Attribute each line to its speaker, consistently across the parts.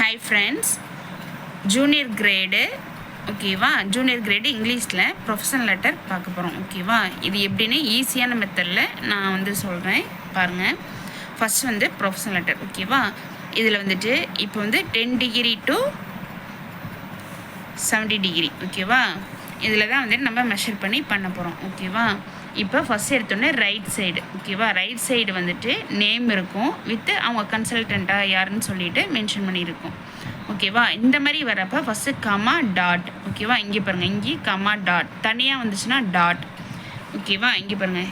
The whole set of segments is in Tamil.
Speaker 1: Hi friends, junior grade ஓகேவா ஜூனியர் கிரேடு இங்கிலீஷில் ப்ரொஃபஷனல் லெட்டர் பார்க்க போகிறோம். ஓகேவா, இது எப்படின்னு ஈஸியான மெத்தடில் நான் வந்து சொல்கிறேன் பாருங்கள். ஃபஸ்ட் வந்து ப்ரொஃபஷனல் லெட்டர். ஓகேவா, இதில் வந்துட்டு இப்போ வந்து 10 டிகிரி டு 70 டிகிரி. ஓகேவா, இதில் தான் வந்துட்டு நம்ம மெஷர் பண்ணி பண்ண போகிறோம். ஓகேவா, இப்போ ஃபஸ்ட் எடுத்தோடனே ரைட் சைடு. ஓகேவா, ரைட் சைடு வந்துட்டு நேம் இருக்கும் வித் அவங்க கன்சல்டண்ட்டாக யாருன்னு சொல்லிட்டு மென்ஷன் பண்ணியிருக்கோம். ஓகேவா, இந்த மாதிரி வரப்போ ஃபஸ்ட்டு கமா டாட். ஓகேவா, இங்கே பாருங்கள், இங்கே கமா டாட் தனியாக வந்துச்சுன்னா டாட். ஓகேவா, இங்கே பாருங்கள்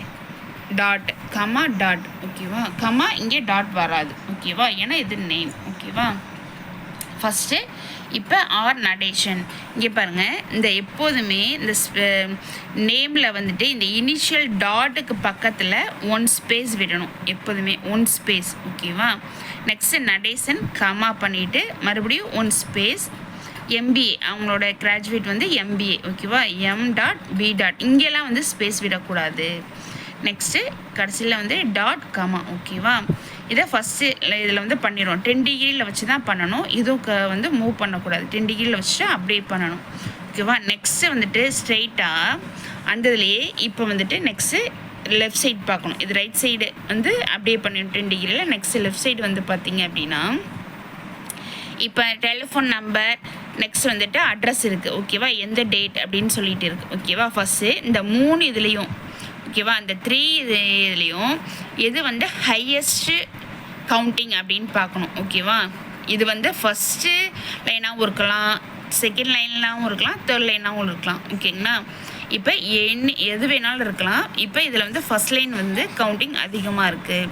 Speaker 1: டாட் கமா டாட். ஓகேவா, கமா இங்கே டாட் வராது. ஓகேவா, ஏன்னா இது நேம். ஓகேவா, ஃபஸ்ட்டு இப்போ ஆர் நடேஷன். இங்கே பாருங்கள், இந்த எப்போதுமே இந்த நேமில் வந்துட்டு இந்த இனிஷியல் டாட்டுக்கு பக்கத்தில் 1 ஸ்பேஸ் விடணும். எப்போதுமே 1 ஸ்பேஸ். ஓகேவா, நெக்ஸ்ட்டு நடேஷன் கமா பண்ணிவிட்டு மறுபடியும் 1 ஸ்பேஸ். எம்பிஏ அவங்களோட கிராஜுவேட் வந்து எம்பிஏ. ஓகேவா, எம் டாட் பி டாட் இங்கெல்லாம் வந்து ஸ்பேஸ் விடக்கூடாது. நெக்ஸ்ட்டு கடைசியில் வந்து டாட் கமா. ஓகேவா, இதை ஃபஸ்ட்டு இதில் வந்து பண்ணிடுவோம். 10 டிகிரியில் வச்சு தான் பண்ணணும். இதுவும் வந்து மூவ் பண்ணக்கூடாது. 10 டிகிரியில் வச்சுட்டு அப்படியே பண்ணணும். ஓகேவா, நெக்ஸ்ட்டு வந்துட்டு ஸ்ட்ரெயிட்டாக அந்த இதுலேயே இப்போ வந்துட்டு நெக்ஸ்ட்டு லெஃப்ட் சைடு பார்க்கணும். இது ரைட் சைடு வந்து அப்படியே பண்ணிடும் 10 டிகிரியில். நெக்ஸ்ட்டு லெஃப்ட் சைடு வந்து பார்த்திங்க அப்படின்னா இப்போ டெலிஃபோன் நம்பர், நெக்ஸ்ட் வந்துட்டு அட்ரஸ் இருக்குது. ஓகேவா, எந்த டேட் அப்படின்னு சொல்லிட்டு இருக்குது. ஓகேவா, ஃபஸ்ட்டு இந்த 3 இதுலேயும் ஓகேவா, அந்த 3 இதுலேயும் எது வந்து ஹையஸ்ட்டு கவுண்டிங் அப்படின்னு பார்க்கணும். ஓகேவா, இது வந்து ஃபஸ்ட்டு லைனாகவும் இருக்கலாம், செகண்ட் லைன்லாகவும் இருக்கலாம், தேர்ட் லைனாகவும் இருக்கலாம். ஓகேங்களா, இப்போ எது வேணாலும் இருக்கலாம். இப்போ இதில் வந்து ஃபஸ்ட் லைன் வந்து கவுண்டிங் அதிகமாக இருக்குது.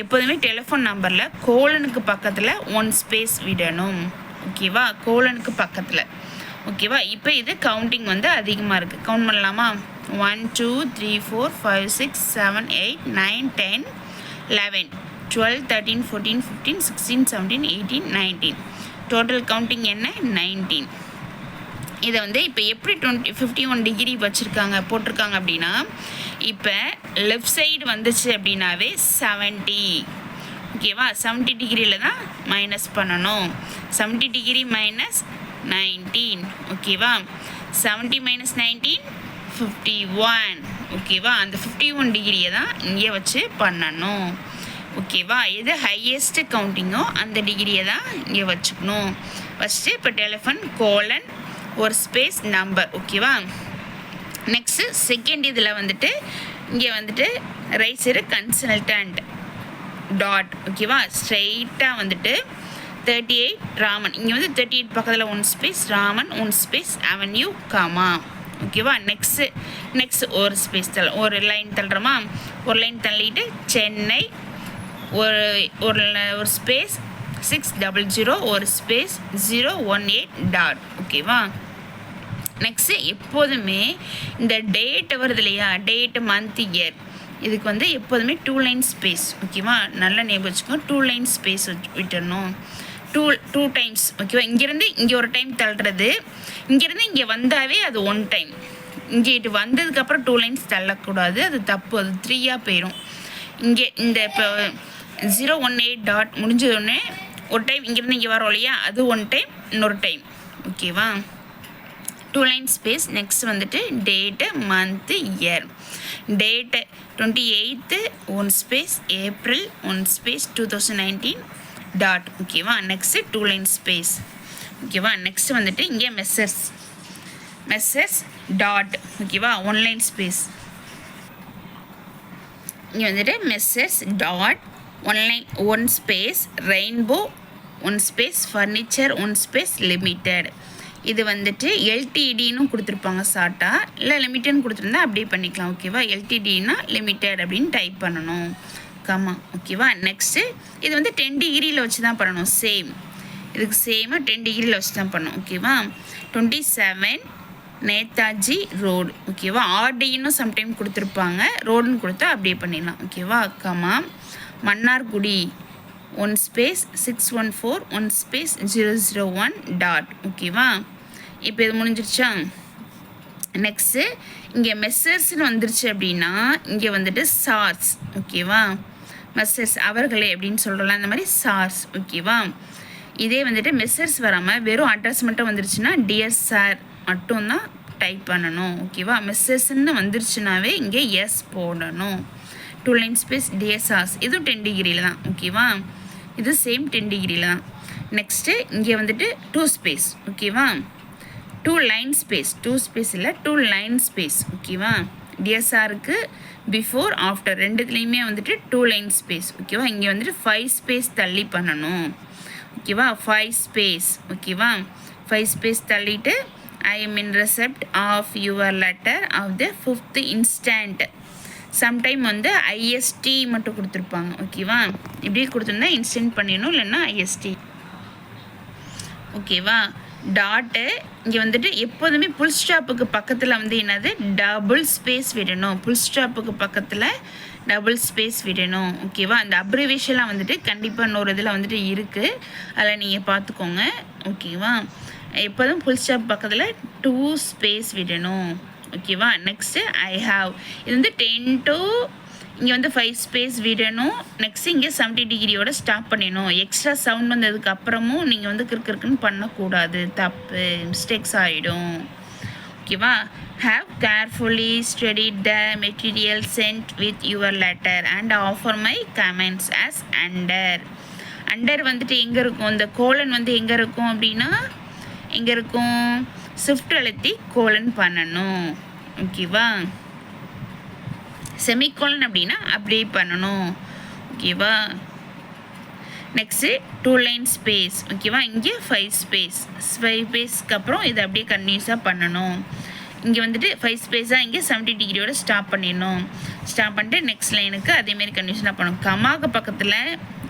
Speaker 1: எப்போதுமே டெலிஃபோன் நம்பரில் கோலனுக்கு பக்கத்தில் 1 ஸ்பேஸ் விடணும். ஓகேவா, கோலனுக்கு பக்கத்தில். ஓகேவா, இப்போ இது கவுண்டிங் வந்து அதிகமாக இருக்குது. கவுண்ட் பண்ணலாமா? 1 2 3 4 5 6 7 8 9 10 11 12 13 14 15 16 17 18 19. டோட்டல் கவுண்டிங் என்ன? 19. இதை வந்து இப்போ எப்படி 51 டிகிரி வச்சுருக்காங்க போட்டிருக்காங்க அப்படின்னா, இப்போ லெஃப்ட் சைடு வந்துச்சு அப்படின்னாவே 70. ஓகேவா, 70 டிகிரியில் தான் மைனஸ் பண்ணணும். 70 டிகிரி மைனஸ் 19. ஓகேவா, 70 மைனஸ் 19 51. ஓகேவா, அந்த 51 டிகிரியை தான் இங்கே வச்சு பண்ணணும். ஓகேவா, எது ஹையஸ்ட்டு கவுண்டிங்கோ அந்த டிகிரியை தான் இங்கே வச்சுக்கணும். ஃபஸ்ட்டு இப்போ டெலிஃபோன் கோலன் 1 ஸ்பேஸ் நம்பர். ஓகேவா, நெக்ஸ்ட்டு செகண்ட் இதில் வந்துட்டு இங்கே வந்துட்டு ரைட் சைடு கன்சல்டன்ட் டாட். ஓகேவா, ஸ்ட்ரெயிட்டாக வந்துட்டு 38 ராமன். இங்கே வந்து 38 பக்கத்தில் 1 space Raman 1 space avenue comma. ஓகேவா, நெக்ஸ்ட் ஒரு ஸ்பேஸ் ஒரு லைன் தள்ளுறோமா, ஒரு லைன் தள்ளிட்டு சென்னை ஒரு ஸ்பேஸ் 600 ஒரு ஸ்பேஸ் 018 டாட். ஓகேவா, நெக்ஸ்ட்டு எப்போதுமே இந்த டேட் வருது இல்லையா, டேட்டு மந்த் இயர், இதுக்கு வந்து எப்போதுமே 2 லைன் ஸ்பேஸ். ஓகேவா, நல்லா ஞாபகம் வச்சுக்கோங்க. 2 லைன் ஸ்பேஸ் விட்டுடணும். 2 டைம்ஸ். ஓகேவா, இங்கேருந்து இங்கே ஒரு டைம் தள்ளுறது, இங்கேருந்து இங்கே வந்தாவே அது 1 டைம். இங்கே இது வந்ததுக்கப்புறம் 2 லைன்ஸ் தள்ளக்கூடாது, அது தப்பு, அது 3ஆக போயிடும். இங்கே இந்த இப்போ 018 டாட் முடிஞ்சதுன்னே ஒரு டைம் இங்கேருந்து இங்கே வரோம் இல்லையா, அது 1 டைம், இன்னொரு டைம். ஓகேவா, 2 லைன் ஸ்பேஸ். நெக்ஸ்ட் வந்துட்டு date month year. Date 28 1 space April 1 space 2019 dot. ஓகேவா, நெக்ஸ்ட்டு 2 லைன் ஸ்பேஸ். ஓகேவா, நெக்ஸ்ட் வந்துட்டு இங்கே மெஸ்ஸர்ஸ் டாட். ஓகேவா, 1 லைன் ஸ்பேஸ். இங்கே வந்துட்டு Messrs dot 1 space rainbow 1 space furniture 1 space limited. இது வந்துட்டு எல்டிடின்னு கொடுத்துருப்பாங்க ஷார்ட்டாக, இல்லை லிமிட்டட்னு கொடுத்துருந்தா அப்படியே பண்ணிக்கலாம். ஓகேவா, எல்டிடினா லிமிட்டட் அப்படின்னு டைப் பண்ணணும். கமா. ஓகேவா, நெக்ஸ்ட்டு இது வந்து 10 டிகிரியில் வச்சு தான் பண்ணணும். இதுக்கு சேமாக 10 டிகிரியில் வச்சு தான் பண்ணணும். ஓகேவா, 27 நேதாஜி ரோடு. ஓகேவா, ஆர்டின்னு சம்டைம் கொடுத்துருப்பாங்க, ரோடுன்னு கொடுத்தா அப்படியே பண்ணிடலாம். ஓகேவா, comma Mannargudi 1 space 614 1 space 001 dot. ஓகேவா, இப்போ இது முடிஞ்சிருச்சா? நெக்ஸ்ட்டு இங்கே மெஸ்ஸர்ஸ்னு வந்துருச்சு அப்படின்னா இங்கே வந்துட்டு சார்ஸ். ஓகேவா, மெஸ்ஸர்ஸ் அவர்களே அப்படின்னு சொல்கிறலாம், இந்த மாதிரி சார்ஸ். ஓகேவா, இதே வந்துட்டு மெசர்ஸ் வராமல் வெறும் அட்ரஸ் மட்டும் வந்துருச்சுன்னா டிஎஸ் சார் மட்டும்தான் டைப் பண்ணணும். ஓகேவா? மெசர்ஸ்ன்னு வந்துருச்சுனாவே இங்கே எஸ் போடணும். 2 லைன் ஸ்பேஸ் டிஎஸ்ஆர்ஸ் இதுவும் 10 டிகிரியில் தான். ஓகேவா? இது சேம் 10 டிகிரியில் தான். நெக்ஸ்ட்டு இங்கே வந்துட்டு 2 ஸ்பேஸ். ஓகேவா? 2 லைன் ஸ்பேஸ், 2 ஸ்பேஸ் இல்லை 2 லைன் ஸ்பேஸ். ஓகேவா? டிஎஸ்ஆருக்கு பிஃபோர் ஆஃப்டர் ரெண்டுத்துலேயுமே வந்துட்டு 2 லைன் ஸ்பேஸ். ஓகேவா? இங்கே வந்துட்டு 5 ஸ்பேஸ் தள்ளி பண்ணணும். ஓகேவா? 5 ஸ்பேஸ். ஓகேவா? 5 ஸ்பேஸ் தள்ளிட்டு I am in receipt of your letter of the 5th instant. Sometime வந்து ஐஎஸ்டி மட்டும் கொடுத்துருப்பாங்க. ஓகேவா? இப்படி கொடுத்துருந்தா இன்ஸ்டன்ட் பண்ணிடணும், இல்லைன்னா ஐஎஸ்டி. ஓகேவா? டாட்டு இங்கே வந்துட்டு எப்போதுமே புல் ஸ்டாப்புக்கு பக்கத்தில் வந்து என்னது டபுள் ஸ்பேஸ் விடணும். புல் ஸ்டாப்புக்கு பக்கத்தில் டபுள் ஸ்பேஸ் விடணும். ஓகேவா? அந்த அப்ரிவேஷன்லாம் வந்துட்டு கண்டிப்பாக இன்னொரு இதில் வந்துட்டு இருக்குது, அதில் நீங்கள் பார்த்துக்கோங்க. ஓகேவா? எப்போதும் புல் ஸ்டாப் பக்கத்தில் 2 ஸ்பேஸ் விடணும். ஓகேவா? நெக்ஸ்ட்டு ஐ ஹாவ் இது வந்து 10 to இங்கே வந்து 5 ஸ்பேஸ் விடணும். நெக்ஸ்ட்டு இங்கே 70 டிகிரியோட ஸ்டாப் பண்ணிடணும். எக்ஸ்ட்ரா சவுண்ட் வந்ததுக்கு அப்புறமும் நீங்கள் வந்து கிறுக்குன்னு பண்ணக்கூடாது, தப்பு, மிஸ்டேக்ஸ் ஆகிடும். ஓகேவா? Have carefully studied the material sent with your letter and offer my comments as under. Under வந்துட்டு எங்கே இருக்கும்? இந்த கோலன் வந்து எங்கே இருக்கும் அப்படின்னா எங்கே இருக்கும்? ஷிஃப்ட் அழுத்தி கோலன் பண்ணணும். ஓகேவா? செமிகோலன் அப்படின்னா அப்படியே பண்ணணும். ஓகேவா? Next 2 line space. ஓகேவா? இங்கே 5 ஸ்பேஸ். 5 ஸ்பேஸ்க்கு அப்புறம் இதை அப்படியே கன்டினியூஸாக பண்ணணும். இங்கே வந்துட்டு 5 ஸ்பேஸாக இங்கே 70 டிகிரியோட ஸ்டாப் பண்ணிடணும். ஸ்டாப் பண்ணிட்டு நெக்ஸ்ட் லைனுக்கு அதேமாரி கன்டினியூஸாக பண்ணணும். கமாக்கு பக்கத்தில்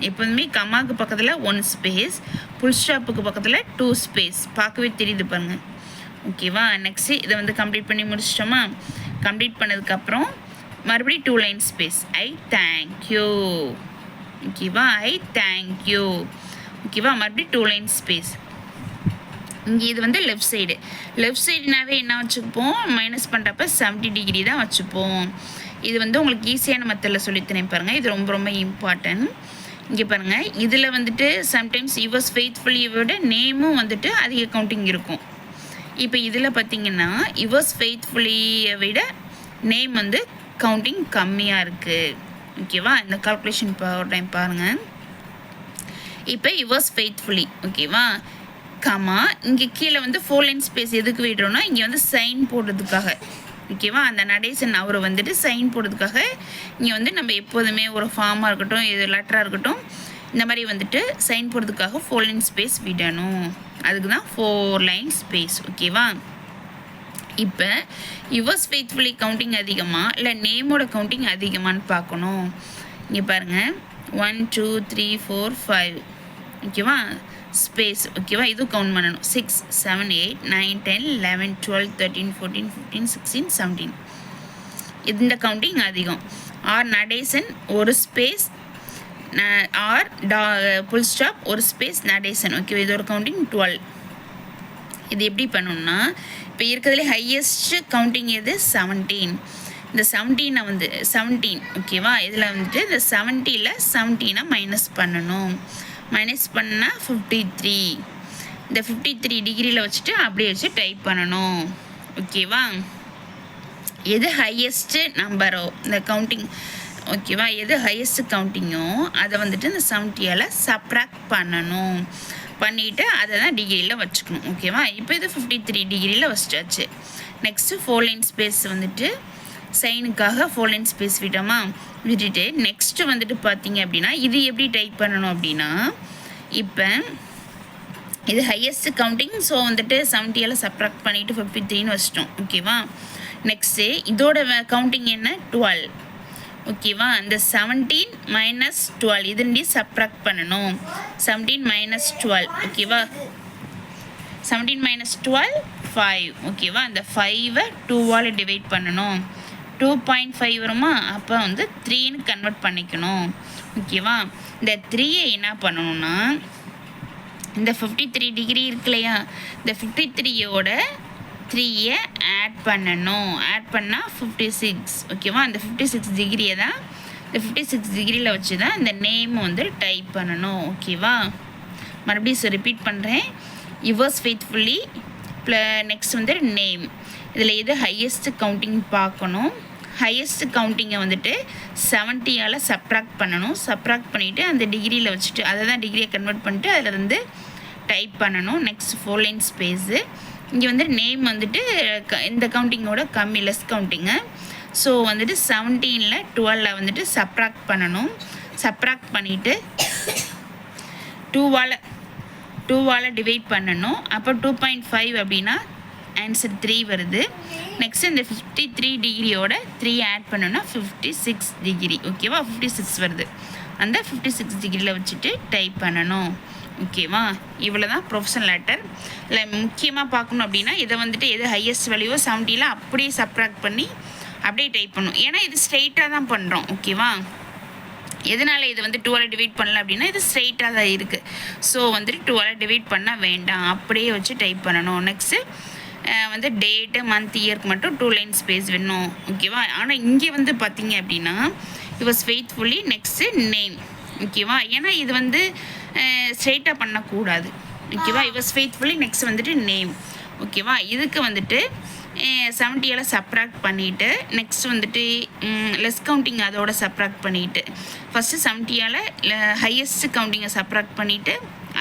Speaker 1: எப்போதுமே கமாக்கு பக்கத்தில் 1 ஸ்பேஸ், ஃபுல் ஸ்டாப்புக்கு பக்கத்தில் 2 ஸ்பேஸ். பார்க்கவே தெரியுது பாருங்கள். ஓகேவா? நெக்ஸ்ட்டு இதை வந்து கம்ப்ளீட் பண்ணி முடிச்சிட்டோமா? கம்ப்ளீட் பண்ணதுக்கப்புறம் மறுபடியும் 2 லைன் ஸ்பேஸ். I thank you. ஓகேவா? I thank you. ஓகேவா? மறுபடியும் 2 லைன் ஸ்பேஸ். இங்கே இது வந்து லெஃப்ட் சைடு. லெஃப்ட் சைடுனாவே என்ன வச்சுப்போம்? மைனஸ் பண்ணுறப்ப 70 டிகிரி தான் வச்சுப்போம். இது வந்து உங்களுக்கு ஈஸியான மெத்தடில் சொல்லித்தரேன் பாருங்கள். இது ரொம்ப ரொம்ப இம்பார்ட்டன்ட். இங்கே பாருங்கள், இதில் வந்துட்டு சம்டைம்ஸ் யுவர்ஸ் ஃபெய்த்ஃபுல்லியோட நேமும் வந்துட்டு அதிக கவுண்டிங் இருக்கும். இப்போ இதில் பார்த்தீங்கன்னா யுவர்ஸ் ஃபெய்த்ஃபுல்லியை விட நேம் வந்து கவுண்டிங் கம்மியாக இருக்குது. ஓகேவா? இந்த கால்குலேஷன் ஒரு டைம் பாருங்கள். இப்போ யுவர்ஸ் ஃபெய்த்ஃபுல்லி. ஓகேவா? கமா இங்கே கீழே வந்து 4 லைன் ஸ்பேஸ் எதுக்கு விடுறோன்னா இங்கே வந்து சைன் போடுறதுக்காக. ஓகேவா? அந்த நடேசன் அவர் வந்துட்டு சைன் போடுறதுக்காக இங்கே வந்து நம்ம எப்போதுமே ஒரு ஃபார்மாக இருக்கட்டும், இது லெட்டராக இருக்கட்டும், இந்த மாதிரி வந்துட்டு சைன் போடுறதுக்காக 4 லைன் ஸ்பேஸ் விடணும். அதுக்கு தான் 4 லைன் ஸ்பேஸ். ஓகேவா? இப்போ யுவர்ஸ் ஃபெய்த்ஃபுல்லி கவுண்டிங் அதிகமாக இல்லை நேமோட கவுண்டிங் அதிகமானு பார்க்கணும். இங்கே பாருங்கள், 1 2 3 4 5. ஓகேவா? ஸ்பேஸ். ஓகேவா? இதுவும் கவுண்ட் பண்ணணும். 6 7 8 9 10 11 12 13 14 15 16 17. இந்த கவுண்டிங் அதிகம். ஆர் நடேசன் ஒரு ஸ்பேஸ், ஆர் ஃபுல் ஸ்டாப் ஒரு ஸ்பேஸ் நடேசன். ஓகேவா? இதோட கவுண்டிங் 12. இது எப்படி பண்ணணும்னா இப்போ இருக்கிறதுலே ஹையஸ்ட் கவுண்டிங் எது? 17. இந்த 17 வந்து 17. ஓகேவா? இதில் வந்துட்டு இந்த 70ல் 17 மைனஸ் பண்ணணும். மைனஸ் பண்ணால் 53. இந்த 53 டிகிரியில் வச்சுட்டு அப்படியே வச்சு டைப் பண்ணணும். ஓகேவா? எது ஹையஸ்ட்டு நம்பரோ இந்த கவுண்டிங். ஓகேவா? எது ஹையஸ்ட் கவுண்டிங்கோ அதை வந்துட்டு இந்த 70ஆல் சப்ராக்ட் பண்ணணும். பண்ணிவிட்டு அதை தான் டிகிரியில் வச்சுக்கணும். ஓகேவா? இப்போ இது 53 டிகிரியில் வச்சுட்டாச்சு. நெக்ஸ்ட்டு 4 லைன் ஸ்பேஸ் வந்துட்டு சைனுக்காக 4 லைன் ஸ்பேஸ் விட்டோமா? விட்டுட்டு நெக்ஸ்ட்டு வந்துட்டு பார்த்தீங்க அப்படின்னா இது எப்படி டைப் பண்ணணும் அப்படின்னா, இப்போ இது ஹையஸ்ட் கவுண்டிங். ஸோ வந்துட்டு 70ஆல் சப்ராக்ட் பண்ணிவிட்டு 53ன்னு வச்சிட்டோம். ஓகேவா? நெக்ஸ்ட்டு இதோட கவுண்டிங் என்ன? 12. ஓகேவா? இந்த 17 மைனஸ் 12 இதுண்டி சப்ராக்ட் பண்ணணும். 17 மைனஸ் 12. ஓகேவா? 17 மைனஸ் 12 5. ஓகேவா? அந்த 5-ஐ 2ஆல் டிவைட் பண்ணணும். 2.5 வருமா? அப்போ வந்து 3ன்னு கன்வெர்ட் பண்ணிக்கணும். ஓகேவா? இந்த 3ஐ என்ன பண்ணணும்னா இந்த 53 டிகிரி இருக்கு இல்லையா, இந்த 53யோட 3ஐ ஆட் பண்ணணும். ஆட் பண்ணால் 56. ஓகேவா? அந்த 56 டிகிரியை தான் இந்த 56 டிகிரியில் வச்சு தான் இந்த நேம் வந்து டைப் பண்ணணும். ஓகேவா? மறுபடியும் ரிப்பீட் பண்ணுறேன். யுவர்ஸ் ஃபெய்த்ஃபுல்லி நெக்ஸ்ட் வந்து நேம். இதில் எது ஹையஸ்ட் கவுண்டிங் பார்க்கணும். ஹையஸ்ட் கவுண்டிங்கை வந்துட்டு 70ஆல் சப்ராக்ட் பண்ணணும். சப்ராக்ட் பண்ணிவிட்டு அந்த டிகிரியில் வச்சுட்டு அதை தான் டிகிரியை கன்வெர்ட் பண்ணிட்டு அதில் வந்து டைப் பண்ணணும். Next 4 line space. இங்கே வந்து நேம் வந்துட்டு இந்த கவுண்டிங்கோட கம்மி, லெஸ் கவுண்டிங்கு. ஸோ வந்துட்டு 17ல் 12 வந்துட்டு சப்ராக்ட் பண்ணணும். சப்ராக்ட் பண்ணிவிட்டு 2ஆல் டிவைட் பண்ணணும். அப்போ 2.5 அப்படின்னா ஆன்சர் 3 வருது. நெக்ஸ்ட் இந்த 53 டிகிரியோட 3 ஆட் பண்ணோன்னா 56 டிகிரி. ஓகேவா, 56 வருது. அந்த 56 டிகிரியில் வச்சுட்டு டைப் பண்ணணும். ஓகேவா, இவ்வளோ தான் ப்ரொஃபஷனல் லெட்டர். இல்லை முக்கியமாக பார்க்கணும் அப்படின்னா இதை வந்துட்டு எது ஹையஸ்ட் வேல்யூவோ 70ல் அப்படியே சப்ராக்ட் பண்ணி அப்படியே டைப் பண்ணணும். ஏன்னா இது ஸ்ட்ரெயிட்டாக தான் பண்ணுறோம். ஓகேவா, எதனால் இது வந்து 2ஆல் டிவைட் பண்ணல அப்படின்னா இது ஸ்ட்ரெயிட்டாக தான் இருக்குது. ஸோ வந்துட்டு 2ஆல் டிவைட் பண்ண வேண்டாம், அப்படியே வச்சு டைப் பண்ணணும். நெக்ஸ்ட்டு வந்து டேட்டு, மந்த், இயருக்கு மட்டும் 2 லைன் ஸ்பேஸ் வேணும். ஓகேவா, ஆனால் இங்கே வந்து பார்த்தீங்க அப்படின்னா யுவர்ஸ் ஃபெய்த்ஃபுல்லி நெக்ஸ்ட்டு நேம். ஓகேவா, ஏன்னா இது வந்து ஸ்ட்ரெயிட்டாக பண்ணக்கூடாது. ஓகேவா, யுவர்ஸ் ஃபெய்த்ஃபுல்லி நெக்ஸ்ட் வந்துட்டு நேம். ஓகேவா, இதுக்கு வந்துட்டு 70ஆல் சப்ராக்ட் பண்ணிவிட்டு நெக்ஸ்ட் வந்துட்டு லெஸ் கவுண்டிங் அதோட சப்ராக்ட் பண்ணிவிட்டு ஃபஸ்ட்டு 70ஆல் ஹையஸ்ட் கவுண்டிங்கை சப்ராக்ட் பண்ணிவிட்டு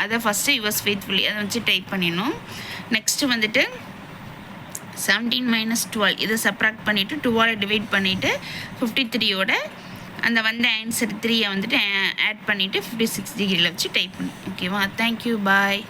Speaker 1: அதை ஃபஸ்ட்டு யுவர்ஸ் ஃபெய்த்ஃபுல்லி அதை வச்சு டைப் பண்ணிடணும். நெக்ஸ்ட்டு வந்துட்டு 17 - 12 இதை சப்ராக்ட் பண்ணிவிட்டு 2ஆல் டிவைட் பண்ணிவிட்டு 53யோட அந்த வந்த ஆன்சர் 3 வந்துட்டு ஆட் பண்ணிவிட்டு 56 டிகிரியில் வச்சு டைப் பண்ணணும். ஓகேவா, தேங்க்யூ, பாய்.